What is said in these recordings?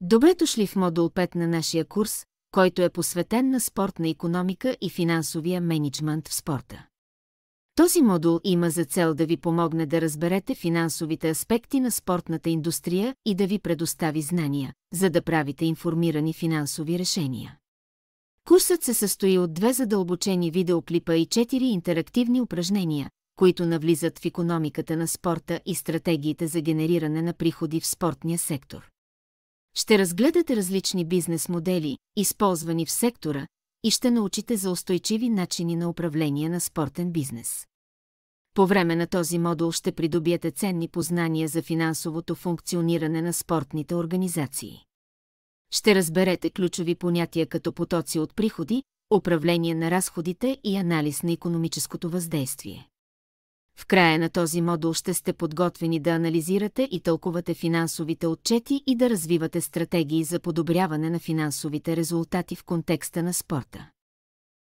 Добре дошли в модул 5 на нашия курс, който е посветен на спортна икономика и финансовия мениджмънт в спорта. Този модул има за цел да ви помогне да разберете финансовите аспекти на спортната индустрия и да ви предостави знания, за да правите информирани финансови решения. Курсът се състои от 2 задълбочени видеоклипа и 4 интерактивни упражнения, които навлизат в икономиката на спорта и стратегиите за генериране на приходи в спортния сектор. Ще разгледате различни бизнес модели, използвани в сектора, и ще научите за устойчиви начини на управление на спортен бизнес. По време на този модул ще придобиете ценни познания за финансовото функциониране на спортните организации. Ще разберете ключови понятия като потоци от приходи, управление на разходите и анализ на икономическото въздействие. В края на този модул ще сте подготвени да анализирате и тълкувате финансовите отчети и да развивате стратегии за подобряване на финансовите резултати в контекста на спорта.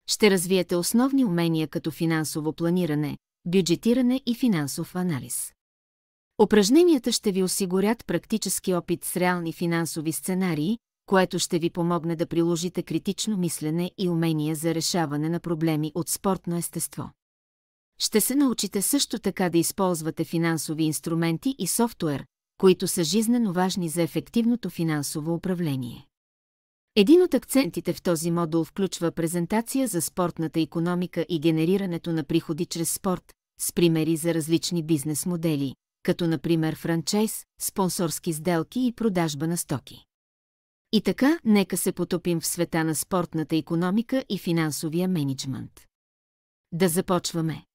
Ще развиете основни умения като финансово планиране, бюджетиране и финансов анализ. Упражненията ще ви осигурят практически опит с реални финансови сценарии, което ще ви помогне да приложите критично мислене и умения за решаване на проблеми от спортно естество. Ще се научите също така да използвате финансови инструменти и софтуер, които са жизнено важни за ефективното финансово управление. Един от акцентите в този модул включва презентация за спортната икономика и генерирането на приходи чрез спорт, с примери за различни бизнес модели, като например франчайз, спонсорски сделки и продажба на стоки. И така, нека се потопим в света на спортната икономика и финансовия мениджмънт. Да започваме.